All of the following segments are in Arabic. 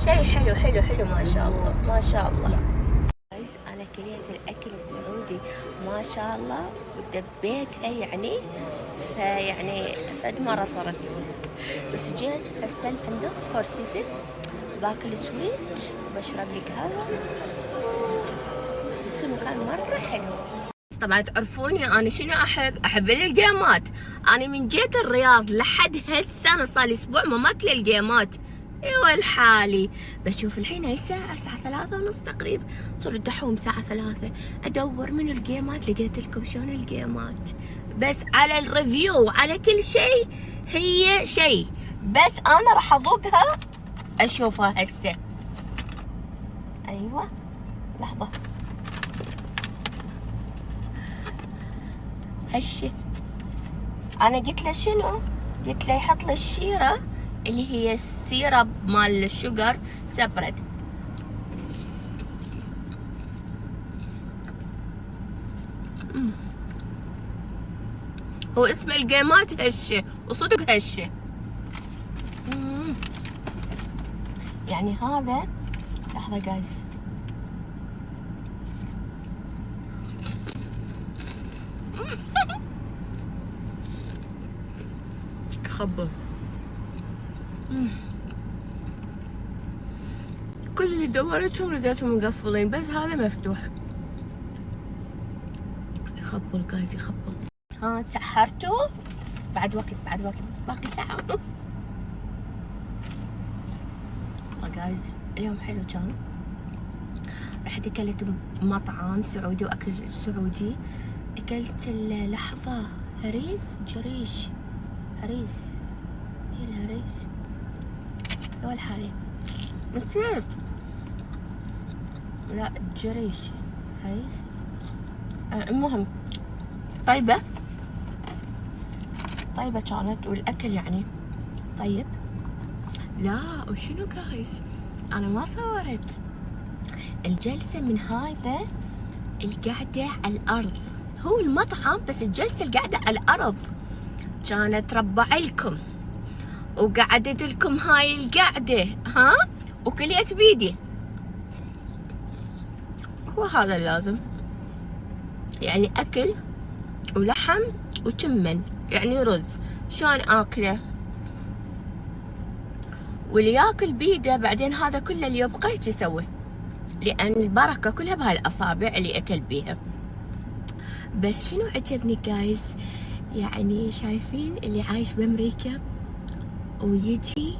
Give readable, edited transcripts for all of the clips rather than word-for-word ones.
شيء حلو حلو حلو ما شاء الله ما شاء الله. أنا كليت الأكل السعودي ما شاء الله ودبيتها يعني، فيعني فد مرة صرت، بس جيت هسه الفندق فور سيزن باكل سويت وبشرب لي قهوة، يصير مكان مرة حلو. طبعا تعرفوني انا شنو احب الجيمات. انا من جيت الرياض لحد هالسنه صار لي اسبوع ما ماكله الجيمات. ايوه الحالي بشوف الحين هاي الساعه 3:30 تقريبا، صار الدحوم الساعه 3 ادور من الجيمات، لقيت لكم شلون الجيمات، بس على الريفيو على كل شيء هي شيء، بس انا راح اذوقها اشوفها هسه. ايوه لحظه هالشي انا قلت له شنو؟ قلت له يحط لي الشيره اللي هي السيرب مال الشجر سبرد. هو اسم الجيمات هشه وصدق هشه. يعني هذا لحظه جايز يخبل. كل اللي دورتهم لقيتهم مقفلين، بس هذا مفتوح. يخبل جايز يخبل. ها تسحرتوا؟ بعد وقت باقي ساعة. والله جايز اليوم حلو كان. رحت اكلت مطعم سعودي واكل سعودي، اكلت لحظة هريس جريش، هريس هي الهريس هو الحالي نسيت، لا جريش هريس. المهم طيبة كانت، والأكل يعني طيب. لا وشنو جايز أنا ما صورت الجلسة من هذا، القعدة على الأرض، هو المطعم بس الجلسة القعدة على الأرض كانت ربع لكم، وقعدت لكم هاي القعدة ها، وكليت بيدي. وهذا اللازم يعني أكل ولحم وتمن، يعني رز شلون آكله، واللي ياكل بيده بعدين هذا كله اللي يبقى هيك يسوي، لأن البركة كلها بهالأصابع اللي أكل بيها. بس شنو عجبني جايز، يعني شايفين اللي عايش بأمريكا ويجي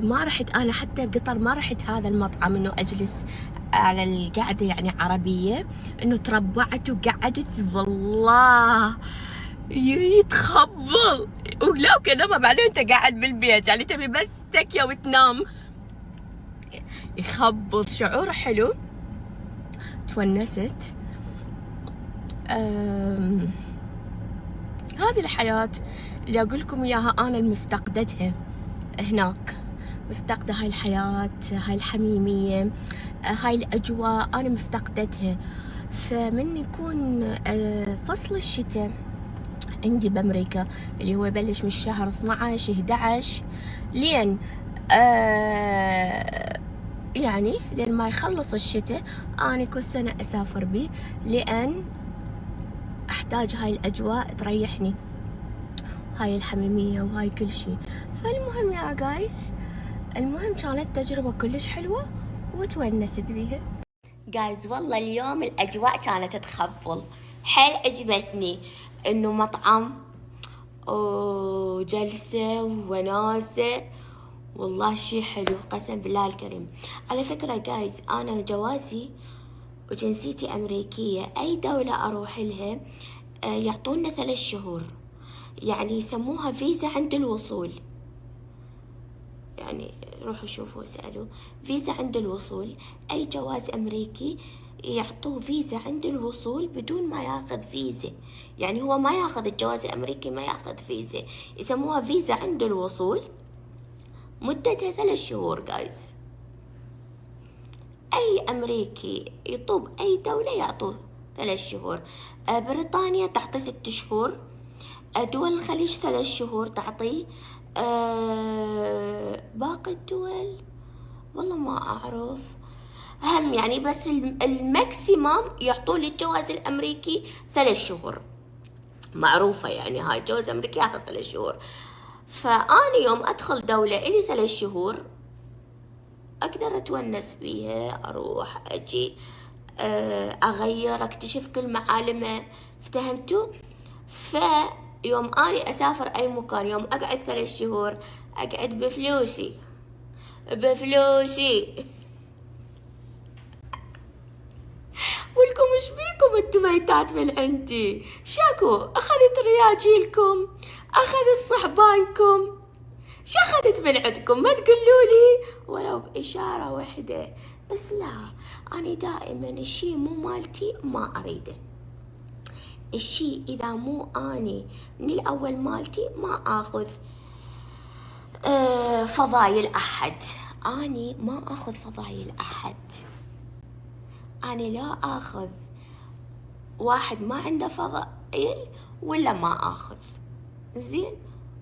ما رحت أنا حتى بقطر، ما رحت هذا المطعم إنه أجلس على القعدة يعني عربية، إنه تربعت وقعدت والله يتخبل، ولو كنما بعدين أنت قاعد بالبيت يعني تبي بس تكيا وتنام. يخبط شعور حلو، تونست. هذه الحياة اللي أقول لكم إياها أنا المفتقدتها هناك، مفتقدة هاي الحياة، هاي الحميمية، هاي الأجواء أنا مفتقدتها. فمن يكون فصل الشتاء عندي بأمريكا اللي هو يبلش من شهر 12 11 لين يعني لين ما يخلص الشتاء، أنا كل سنة أسافر بيه، لأن أحتاج هاي الأجواء تريحني، هاي الحميمية وهاي كل شي. فالمهم يا جايز، المهم كانت تجربة كلش حلوة وتونست بيها جايز. والله اليوم الأجواء كانت تخبل، حيل عجبتني إنه مطعم وجلسة ووناسة، والله شي حلو قسم بالله الكريم. على فكرة جايز أنا جوازي وجنسيتي أمريكية، أي دولة أروح لها يعطونا 3 شهور، يعني يسموها فيزا عند الوصول، يعني روحوا شوفوا اسألوا فيزا عند الوصول. أي جواز أمريكي يعطوه فيزا عند الوصول بدون ما ياخذ فيزا، يعني هو ما ياخذ الجواز الأمريكي ما ياخذ فيزا، يسموها فيزا عند الوصول، مدتها 3 شهور جايز. أي أمريكي يطوب أي دولة يعطوه 3 شهور. بريطانيا تعطي 6 شهور، دول الخليج 3 شهور تعطي، باقي الدول والله ما أعرف. أهم يعني بس الماكسيمم يعطون للجواز الأمريكي 3 شهور، معروفة يعني هاي الجواز الأمريكي ياخذ 3 شهور. فأنا يوم أدخل دولة إلي 3 شهور أقدر أتونس بيها، أروح أجي أغير، أكتشف كل معالمه، افتهمتوا؟ فيوم أني أسافر أي مكان يوم أقعد 3 شهور أقعد بفلوسي بفلوسي. ولكم ايش بيكم انتو ميتات من عندي؟ شاكو اخذت رياجيلكم، اخذت صحبانكم، شو اخذت من عندكم؟ ما تقولولي ولو بإشارة واحدة. بس لا، أنا دائما الشي مو مالتي ما أريده، الشي إذا مو أني من الأول مالتي ما آخذ فضايل أحد. أني ما آخذ فضايل أحد، أنا لا آخذ واحد ما عنده فضائل ولا ما آخذ. زين؟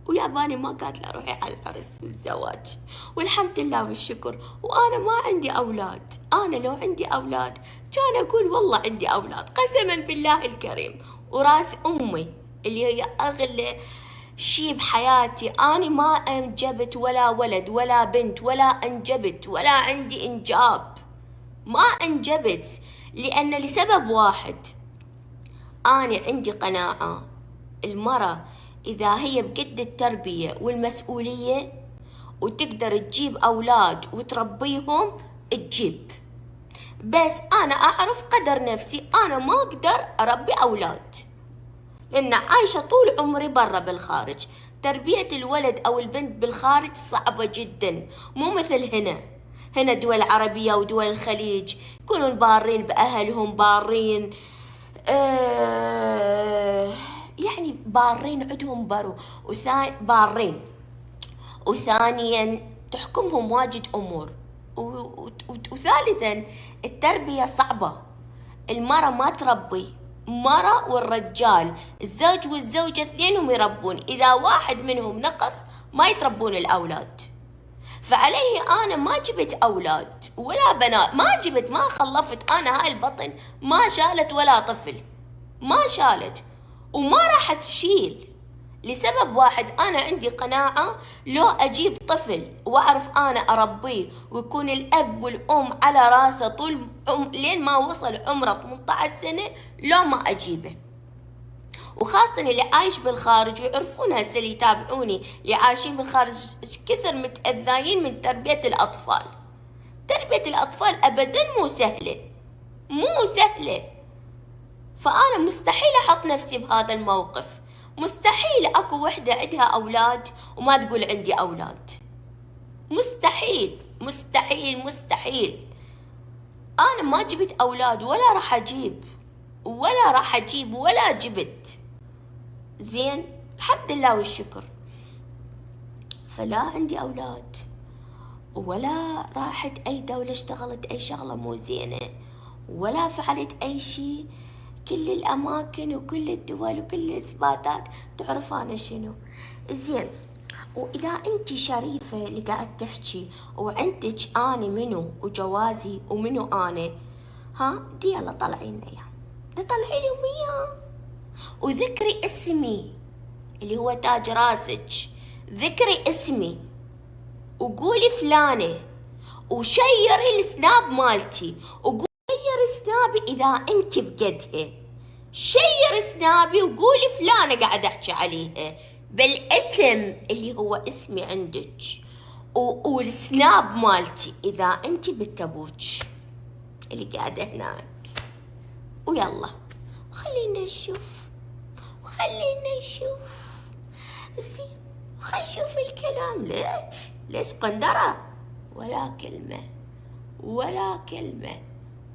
وياباني ما قالت لا روحي على العرس الزواج، والحمد لله والشكر. وأنا ما عندي أولاد، أنا لو عندي أولاد كان أقول والله عندي أولاد قسما بالله الكريم وراس أمي اللي هي أغلى شي بحياتي. أنا ما أنجبت ولا ولد ولا بنت ولا أنجبت ولا عندي إنجاب، ما أنجبت لأن لسبب واحد، أنا عندي قناعة المرأة إذا هي بقد التربية والمسؤولية وتقدر تجيب أولاد وتربيهم تجيب. بس أنا أعرف قدر نفسي، أنا ما أقدر أربي أولاد لأن عايشة طول عمري برا بالخارج. تربية الولد أو البنت بالخارج صعبة جدا، مو مثل هنا. هنا دول عربية ودول الخليج يكونون بارين بأهلهم، بارين يعني بارين عندهم برو بارين، وثانيا تحكمهم واجد أمور، وثالثا التربية صعبة. المرأة ما تربي، مرأة والرجال الزوج والزوجة اثنينهم يربون، إذا واحد منهم نقص ما يتربون الأولاد. فعليه أنا ما جبت أولاد ولا بنات، ما جبت، ما خلفت. أنا هاي البطن ما شالت ولا طفل، ما شالت وما راح تشيل لسبب واحد. أنا عندي قناعة لو أجيب طفل وأعرف أنا أربيه ويكون الأب والأم على راسه طول لين ما وصل عمره 18 سنة لو ما أجيبه. وخاصة اللي عايش بالخارج ويعرفون هسه اللي يتابعوني اللي عايشين بالخارج كثر متأذيين من تربية الأطفال. تربية الأطفال أبدا مو سهلة، مو سهلة. فأنا مستحيل أحط نفسي بهذا الموقف، مستحيل أكو وحدة عندها أولاد وما تقول عندي أولاد، مستحيل مستحيل مستحيل. أنا ما جبت أولاد ولا راح أجيب ولا راح أجيب ولا جبت. زين، الحمد لله والشكر. فلا عندي أولاد ولا راحت أي دولة اشتغلت أي شغلة مو زينة ولا فعلت أي شي. كل الأماكن وكل الدول وكل الإثباتات تعرف أنا شنو. زين، وإذا أنت شريفة اللي قاعد تحكي وعندك أنا منو وجوازي ومنو أنا، ها دي يلا طلعي لنا إياه، ده طلعي لهم إياه وذكري اسمي اللي هو تاج راسك. ذكري اسمي وقولي فلانة وشيري السناب مالتي وقولي شير سنابي إذا أنت بقدها، شير سنابي وقولي فلانة قاعد أحكي عليها بالاسم اللي هو اسمي عندك والسناب مالتي إذا أنت بالتابوت اللي قاعدة هناك. ويلا خلينا نشوف وخلينا نشوف. زين، خلينا نشوف الكلام. ليش قندرة ولا كلمة ولا كلمة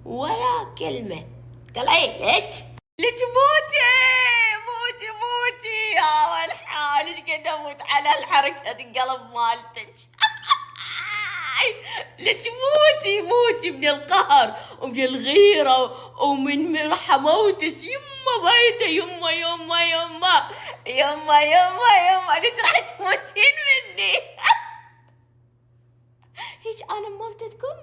ولا كلمة. طلعي ليش موتي موتي موتي يا والحال. ايش قد اموت على الحركة القلب مالتك. ليش موتي موتي من القهر ومن الغيرة ومن حموتك. يما بايته يما يما يما يما يما يما ليش راح تموتين مني؟ هيج انا موتتكم؟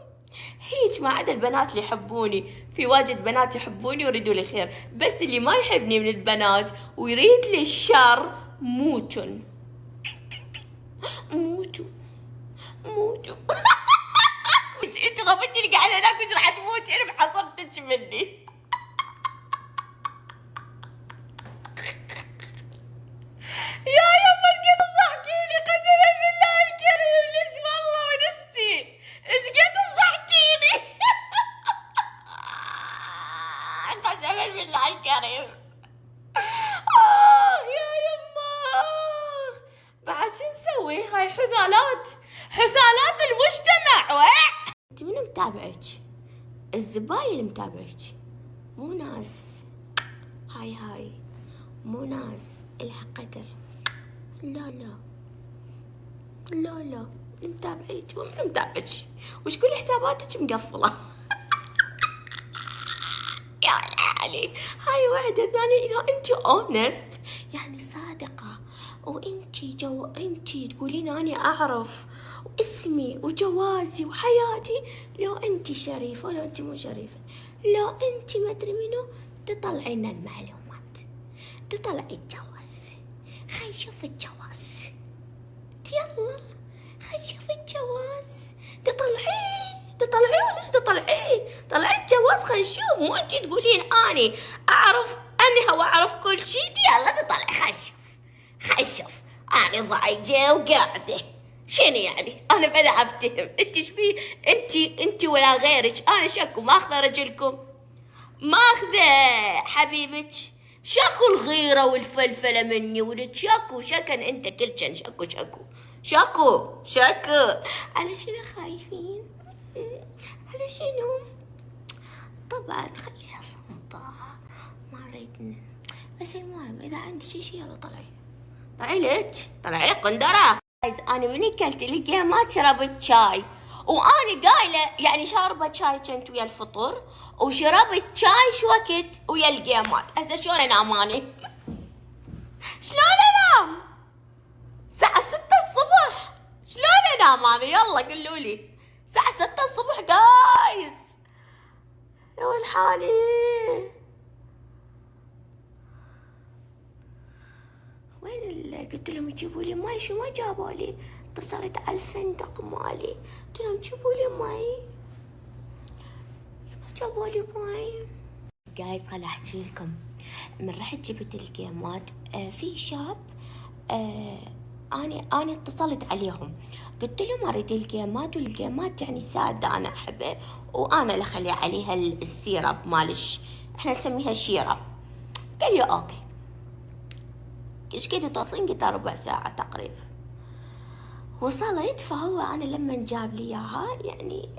هيج ما عدا البنات اللي يحبوني، في واجد بنات يحبوني ويريدوا لي خير، بس اللي ما يحبني من البنات ويريد لي الشر موتن. موتوا موتوا. انت غبتني قاعده هناك وش راح تموتي؟ انا بحصبتك مني. يا يما ايش قد تضحكيني قسما بالله الكريم، ليش والله ونستي ايش قد تضحكيني. قسما بالله الكريم. يا يما بعد شو نسوي؟ هاي حثالات المجتمع. انت منو متابعك؟ الزباين متابعك، مو ناس هاي مو ناس إلها قدر. لا متابعيك ومنو متابعك؟ وش كل حساباتك مقفلة؟ يا علي هاي واحدة ثانية. إذا أنت اونست يعني صادقة انتي تقولين أنا أعرف اسمي وجوازي وحياتي، لو أنتي شريفة ولو أنتي مو شريفة، لو أنتي ما أدري منو، تطلعي لنا المعلومات، تطلعي الجواز. خلي نشوف الجواز، يلا خلي نشوف الجواز. تطلعيه ولا تطلعيه؟ طلعي الجواز خلي نشوف، مو انتي تقولين اني اعرف انها واعرف كل شيء. يلا تطلعي خلي نشوف. انا ضايجه وقاعده شنو يعني؟ انا بدا افتهم انت شبي؟ انت ولا غيرك؟ انا شكو ماخذه رجلكم، ماخذه حبيبك، شكو الغيره والفلفله مني ولد. شكن انت كلشن شكو. على شنو خايفين؟ على شنو؟ طبعا خليها صمتة، ما اريد. بس المهم اذا عندك شي يلا طلعي قندرة. انا مني كلت الجيمات شربت شاي، وانا قايله يعني شاربه شاي كنت ويا الفطور، وشربت شاي شو وقت ويا الجيمات. هسه شلون انام اني؟ شلون انام؟ الساعة 6 الصبح شلون انام انا؟ يلا قولوا لي. الساعة 6 الصبح جايز يا والحالي. وين قلت لهم يجيبوا لي ماي، شو ما جابوا لي. اتصلت على الفندق مالي قلت لهم جيبوا لي ماي، ما جابوا لي ماي. جايز خل احكي لكم، من رحت جبت الجيمات في شاب انا اتصلت عليهم قلت لهم اريد الجيمات، والجيمات يعني سادة انا احبه، وانا اللي اخلي عليها السيرب مالش، احنا نسميها شيرة. قال لي اوكي. ايش قد توصلين؟ قلت ربع ساعة تقريبا. وصلت، فهو انا لما جاب لي اياها يعني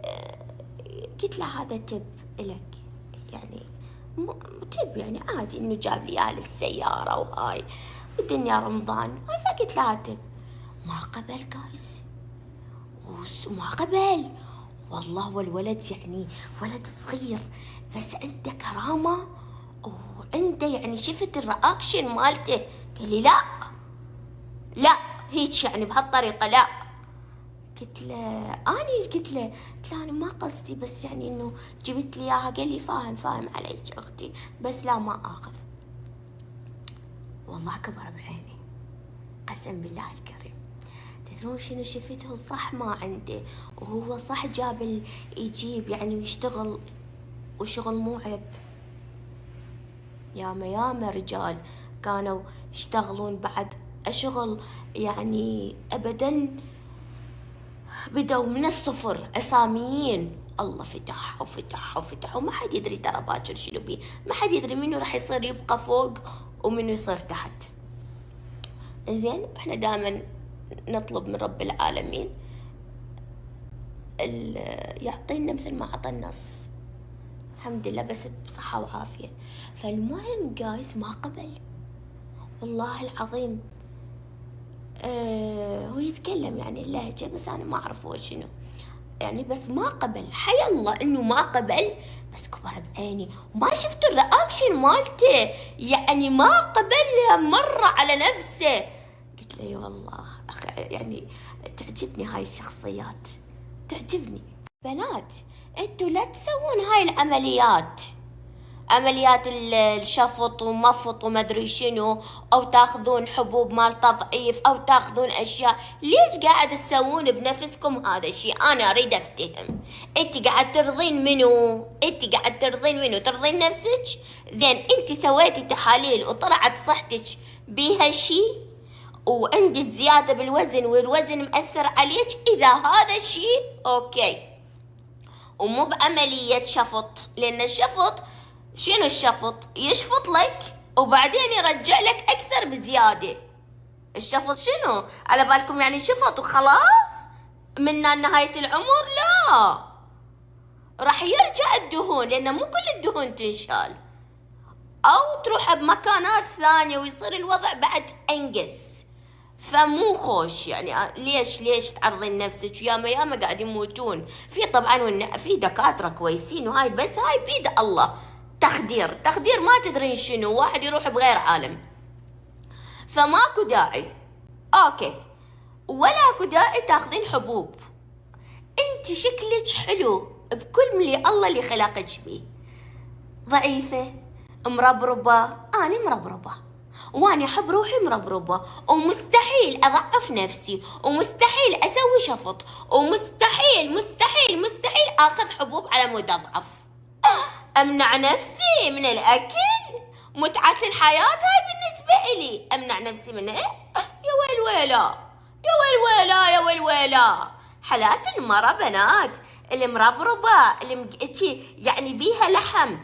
قلت له هذا تب الك، يعني تب يعني عادي انه جاب لي اياها للسيارة وهاي والدنيا رمضان، فقلت له تب. ما قبل جايز، وما قبل والله. والولد يعني ولد صغير بس عنده كرامة وعنده يعني شفت الرياكشن مالته. قال لي لا هيك يعني بهالطريقة لا. قلت له انا ما قصدي، بس يعني انه جبت لي اياها. قال لي فاهم عليك اختي، بس لا ما اخذ. والله كبر بعيني قسم بالله الكريم. تدرون شنو شفته؟ صح ما عنده، وهو صح جاب يجيب يعني ويشتغل، وشغل مو عيب. ياما رجال كانوا يشتغلون بعد شغل يعني ابدا، بدوا من الصفر اساميين. الله فتح وما حد يدري ترى باكر شنو بيه، ما حد يدري منو راح يصير يبقى فوق ومنو يصير تحت. زين احنا دائما نطلب من رب العالمين يعطينا مثل ما عطى الناس، الحمد لله، بس بصحة وعافية. فالمهم جايز ما قبل والله العظيم. هو يتكلم يعني اللهجة بس أنا ما أعرف هو شنو. يعني بس ما قبل، حي الله انه ما قبل، بس كبر بعيني وما شفت الرياكشن مالته، يعني ما قبل مرة على نفسه. قلت له والله يعني تعجبني هاي الشخصيات، تعجبني. بنات انتوا لا تسوون هاي العمليات، عمليات الشفط ومفط وما ادري شنو، او تاخذون حبوب مال تضعيف، او تاخذون اشياء. ليش قاعد تسوون بنفسكم هذا الشيء؟ انا اريد افتهم. انت قاعد ترضين منو؟ انت قاعد ترضين منو؟ ترضين نفسك؟ زين انت سويتي تحاليل وطلعت صحتك بيها شيء، وعندك زياده بالوزن والوزن مأثر عليك، اذا هذا الشيء اوكي، ومو بعمليه شفط، لان الشفط شنو الشفط؟ يشفط لك وبعدين يرجع لك اكثر بزياده. الشفط شنو؟ على بالكم يعني شفط وخلاص من نهايه العمر؟ لا، راح يرجع الدهون، لان مو كل الدهون تنشال، او تروح بمكانات ثانيه ويصير الوضع بعد انقص. فمو خوش يعني. ليش تعرضين نفسك؟ ياما قاعد يموتون. في طبعا في دكاتره كويسين وهاي، بس هاي بيد الله، تخدير ما تدرين شنو، واحد يروح بغير عالم. فماكو داعي، اوكي، ولا اكو داعي تاخذين حبوب. انت شكلك حلو بكل الله اللي خلقك بيه. ضعيفة، مربربة، أنا مربربة، وأنا أحب روحي مربربة، ومستحيل أضعف نفسي، ومستحيل أسوي شفط، ومستحيل مستحيل مستحيل آخذ حبوب على مود أضعف. أمنع نفسي من الأكل، متعة الحياة هاي بالنسبة إلي. أمنع نفسي من إيه؟ يا ويلا يا ويلا يا ويلا. حالات المرة بنات المربربة اللي يعني بيها لحم،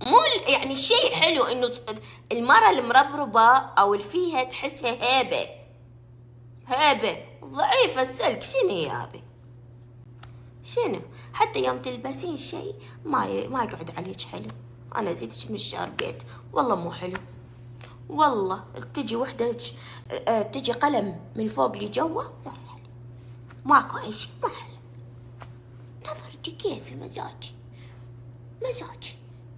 مو يعني الشيء حلو انه المرة المربربة او اللي فيها تحسها هيبة ضعيفة السلك. شنو هيابة؟ شنو؟ حتى يوم تلبسين شيء ما يقعد عليك حلو. انا زيتك من الشاربيت والله مو حلو، والله تجي وحدة تجي قلم من فوق لجوا مو حلو، ماكو اي شيء ما حلو. نظرتي كيفي،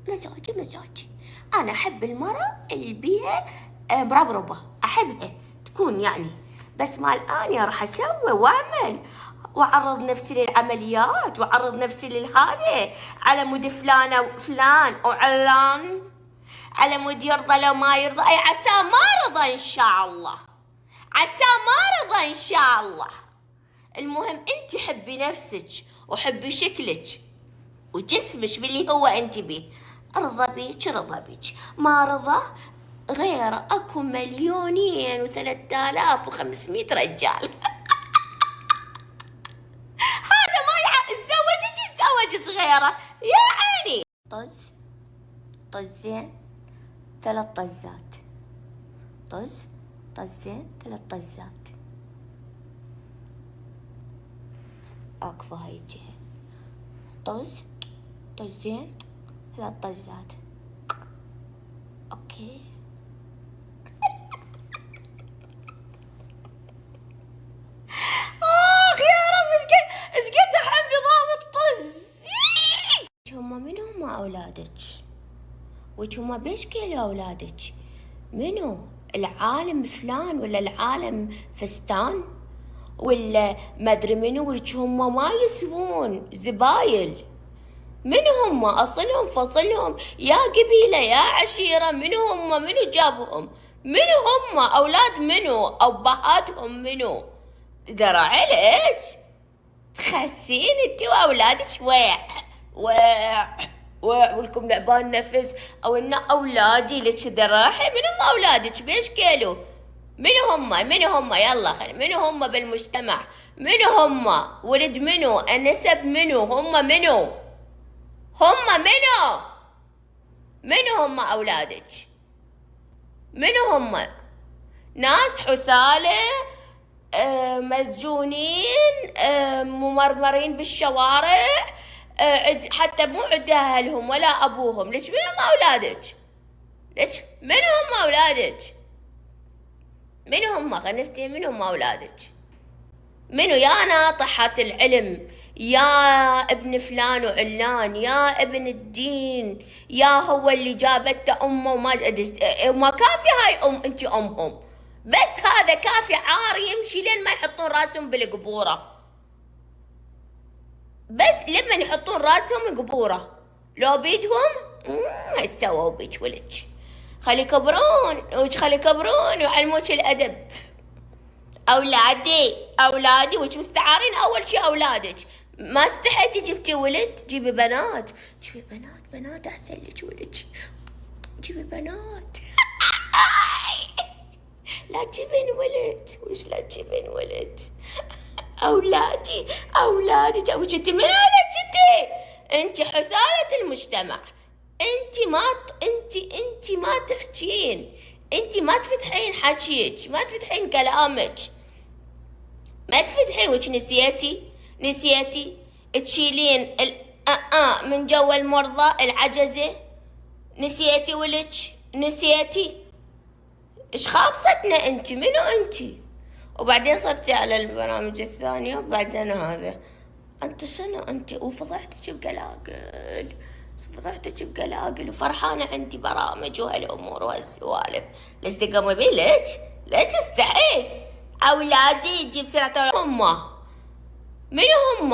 مزاجي. انا احب المرة اللي بيها مربربة، احبها تكون يعني، بس مال اني راح اسوي واعمل واعرض نفسي للعمليات واعرض نفسي للهذا على مود فلانة وفلان وعلان، على مود يرضى لو ما يرضى. اي عسى ما رضى ان شاء الله، عسى ما رضى ان شاء الله. المهم انت حبي نفسك وحبي شكلك وجسمك باللي هو انت بيه. رضى بيك رضى بيك، ما رضى غير اكو 2,000,000 و3,500 رجال. هذا ما يتزوجك غيره يا عيني. طزين 3 طزات، طزين 3 طزات، اكفى هاي الجهة. طزين 3 طزات، اوكي. اخ يا رب، ايش قد احب نظام الطز. هم منو هم اولادك؟ وش هم بيش كيلو اولادك؟ منو؟ العالم فلان ولا العالم فستان ولا ما ادري منو؟ وش هم ما يسوون زبايل. منو هم؟ اصلهم فصلهم يا قبيله يا عشيره؟ منو هم؟ منو جابهم؟ منو هم؟ اولاد منو؟ ابهاتهم منو؟ دراعي ليش تخسين انت واولادك ويع ولكم لعبان نفس؟ او ان اولادي لك دراحي؟ منو هم اولادك؟ بيش كيلو؟ منو هم؟ يلا منو هم بالمجتمع؟ منو هم؟ ولد منو؟ النسب منو؟ هم منو؟ منو هم اولادك؟ منو هم؟ ناس حثالة مسجونين ممرمرين بالشوارع، حتى مو عند اهلهم ولا ابوهم. ليش منو هم اولادك؟ ليش منو هم اولادك؟ منو هم؟ خلينا نفتهم منو هم اولادك. منو يا ناطحة العلم، يا ابن فلان وعلان، يا ابن الدين، يا هو اللي جابته امه وما كافي هاي انت امهم، بس هذا كافي عار يمشي لين ما يحطون راسهم بالقبوره، بس لما يحطون راسهم قبوره لو بيدهم سووا بيك ولج، خلي يكبرون ويعلموك الادب. اولادي وش مستعارين اول شي اولادك، ما استحيتي جبتي ولد، جيبي بنات بنات احسن لك ولد، جيبي بنات لا تجيبين ولد، وش لا تجيبين ولد اولادي وش انت من هذا انت حثالة المجتمع، انت ما تحكين، انت ما تفتحين حكيك، ما تفتحين كلامك، ما تفتحين، وش نسيتي تشيلين من جو المرضى العجزة، نسيتي ولك، نسيتي ايش خابصتنا انت، منو انت؟ وبعدين صرتي على البرامج الثانية، وبعدين هذا انت شنو انت، وفضحتك بقلاقل وفرحانة عندي برامج وهالامور وهالسوالف، ليش تقومي بيه؟ ليش استحي؟ اولادي يجيب سيرة منو هم؟